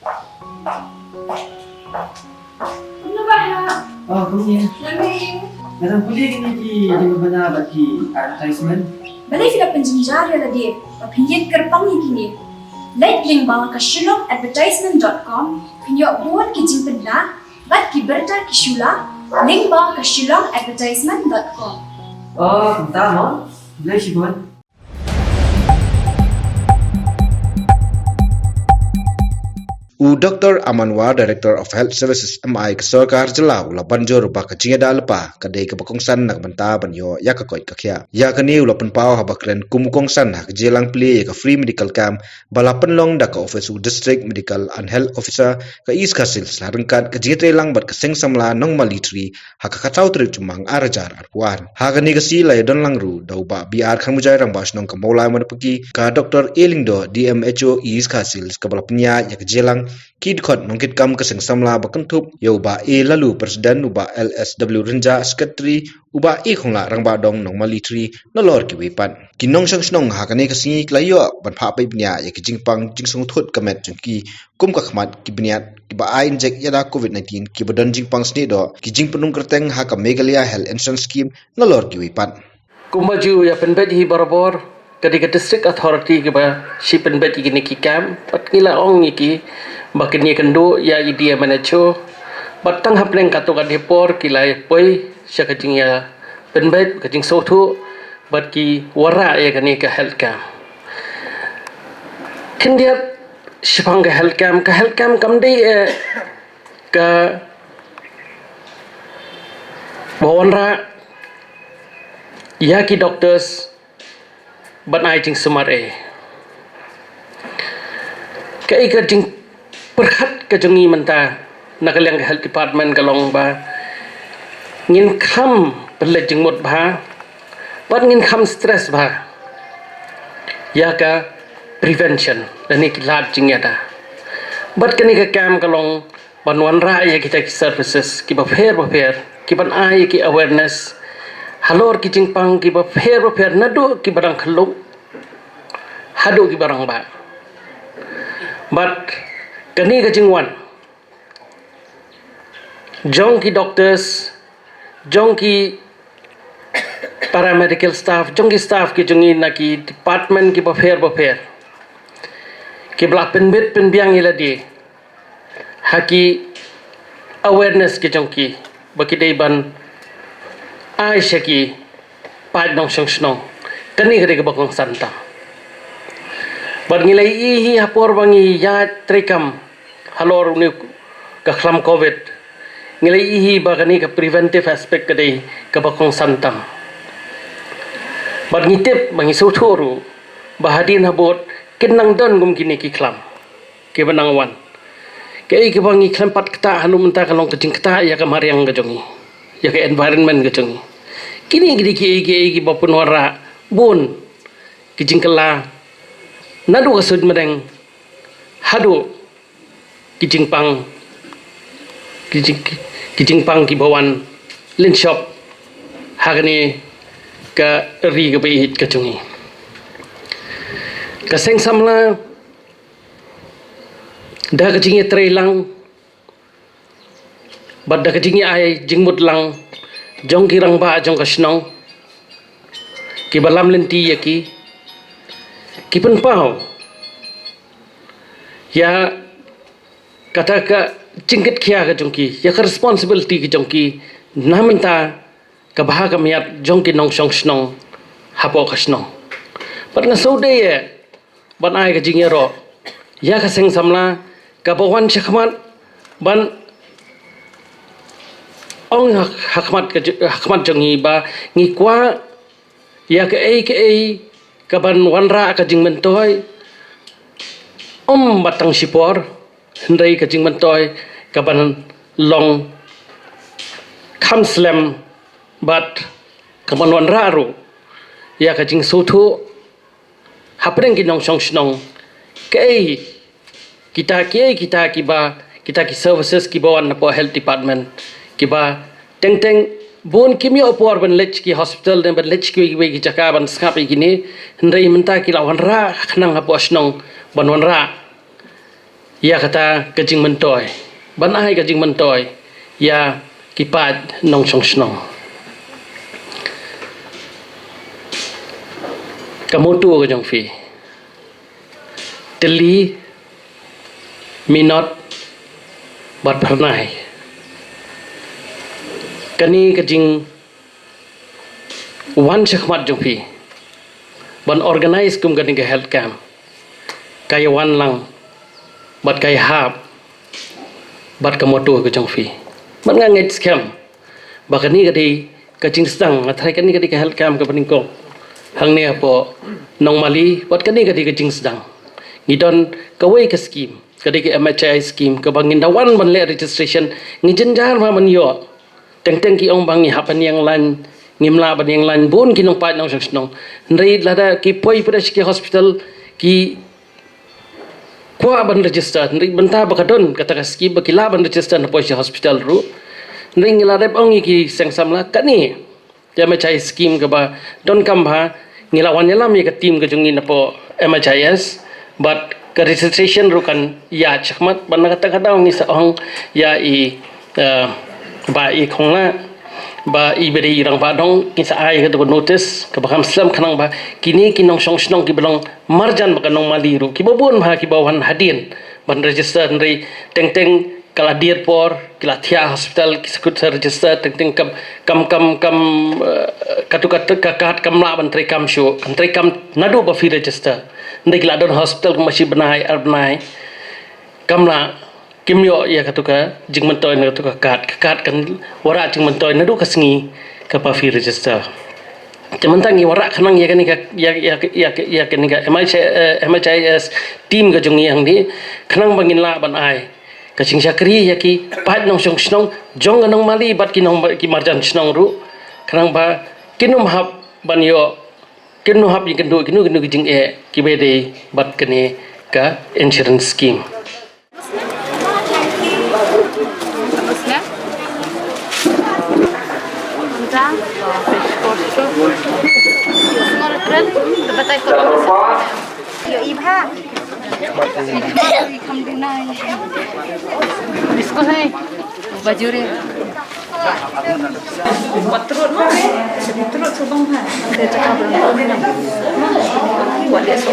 Ano ba ha? Oh, kuya. Lamig. Madam kuya, gini di ba bagi advertisement? Balay sila penjenjar ya tadi. Papinjit kerpang ni kini. Like link bawah ke shillongadvertisement.com. Pinjok buat kijing pedla. Bat kiberta kishula. Link bawah ke shillongadvertisement.com. Oh, tama. Bilay si Bon. Dr. Amanwar, Director of Health Services MI ke Sarkar Jelau la banjur ba ka jinga dalpa ka dei ka bakongsan nak banta banyo ya ka koi ka khya ya ka ni la panpau ha bakren kumukongsan ha ka jelang pli ka free medical camp bala panlong da ka office district medical and health officer ka is ka sil sarangkat ka jite lang bat ka sing samla nong malitri ha ka khatau tri chumang arajar arwan ha ka ni ka si lai don lang ru dau ba biar khang mujai rang bas nong ka maulai man pagi ka Dr. Elindo DMHO is ka sil ka bala pnya ya ka jelang kid khot nongkit kam ka sing samla bakantup yo ba e lalu presiden uba LSW Renja secretary uba e khongla rangba dong nong malitri nolor ki wepan kinong sang snong ha kane ka singi klayo ban pha pai bnya ya ki jingpang jingsung thut kamet jungki kum ka khmat ki bniat ki ba ai inject yada covid-19 ki bodon jingpang sni do ki jingpunung kerteng ha ka Meghalaya health insurance scheme nolor ki wepan kumaju ya penbet hi barabor ketika district authority ke ba si penbet ki ni ki kam pat ngila ong ki bakin ni kendo ya idea manacho batang hapleng kato ka depor kilai poi sya kajing ya penbet kajing sotu bat ki wara ya kani ka health cam kendia sipang ka health cam kam dei ka bawanra ya ki doctors ban ai jing sumar kai ka jing perhat ka jongi menta nakaliang health department kalong ba ngin kham pele jing mot ba bat ngin kham stress ba ya ka prevention dani ki lat jing ya da bat kani ka kam kalong banwan ra ya kita ki services ki ba fair ki ban ai ki awareness halor ki jing pang ki ba fair nadu ki barang khalung hadu ki barang ba but kani ka jingwan jong ki doctors jong ki paramedical staff jong ki staff ki jongi na ki department ki ba fair ki bla penbet penbiang ila di haki awareness ki jong ki baki dei ban ai shaki pad nong shong kani ka de bakong santa Bar ngilai ihi hapor bangi ya trekam halor ni ka khlam covid ngilai ihi bagani ka preventive aspect kadai ka bakong santam bar ngitip bangi suturu bahadin habot kinang don gum kini ki khlam ke banangwan ke ki bangi khlam pat kata hanu menta kalong kecing kata ya ka mariang ka jongi ya ka environment ka jongi kini gidi ki bapun wara bun ki jingkala nadu kasud medeng hadu kijing pang ki bawan lin shop hagani ka ri ka bihit ka chungi ka seng samla da ka jingi trailang bad da ka jingi ai jingmut lang jong ki rang ba jong ka snong ki balam lenti yaki Kipun pau ya kata ka cingkit kia ka jongki ya ka responsibility ki jongki namenta ka baha ka miat jongki nong shong snong hapo ka snong pat nga so de ye ban ai ka jingero ya ka seng samla ka bawan shakmat ban ong hakmat jongi ba ngi kwa ya ka kaban wanra ka jing mentoy batang sipor hendai ka jing mentoy kaban long khamslem bat kaban wanra ru ya ka jing sutu hapreng ki nong shong snong kita ki services ki bawan na po health department ki ba teng bon kimio opor ban lech ki hospital den ban lech ki we ki jaka ban skap igini hendai menta ki lawan ra khnang ha posnong ban wan ra ya kata kejing mentoy ban ai kejing mentoy ya kipat nong song snong kamu tu ke jong fi teli minot bat pernai kani kejing wan sekhmat jong fi ban organize kum kani ke health camp kaya wan lang bat kaya hap bat kamotu ke jong fi bat nganget scam bakani kadi kajing sedang athai kani kadi ke health camp ke peningko hang ne po nong mali bat kani kadi kajing sedang ngidon kawai ke scheme kadi ke MHI scheme ke bangin dawan ban le registration ngijen jar ma man yo teng ki ong bangi hapan yang lan ngimla ban yang lan bun ki nong pa nong snong ndai lada ki poi pada ki hospital ki kwa ban register ndai benta bakadon kata ka scheme bakila ban register na poi hospital ru ndai ngila rep ong ki sengsam la kani ya MHI scheme ke ba don kam ba ngilawan nyalam ya ke tim ke jungin po MHIS but ke registration ru kan ya chakmat ban kata kata ngi sa ong ya i ba i khongla ba i beri irang ba dong ki sa ai ke to notice ke baham slam khanang ba kini kinong song snong ki belong marjan ba kanong mali ru ki babun ba ki bawan hadin ban register ndai teng kala dir por kila thia hospital ki sekut register teng kam kakat kam la ban kam show antri kam nadu ba fi register ndai kila don hospital masih benai kam la kimyo ya katuka jing mentoy na katuka kat kan wara jing mentoy nadu kasngi ka pa fi register Cementang ni warak kanang ya kani ya kani ka MHIS team ka jong yang ni kanang bangin la ban ai ka sing sakri ya ki pat nong song snong jong nong mali bat ki nong ki marjan snong ru kanang ba kinum hab ban yo kinu hab ni kenu jing ki bede bat kani ka insurance scheme Yo iba. Ikam dinay. Bisko hai. Bajure. Patrut mo. Patrut subang ha. Ada cakap belum. Buat dia so.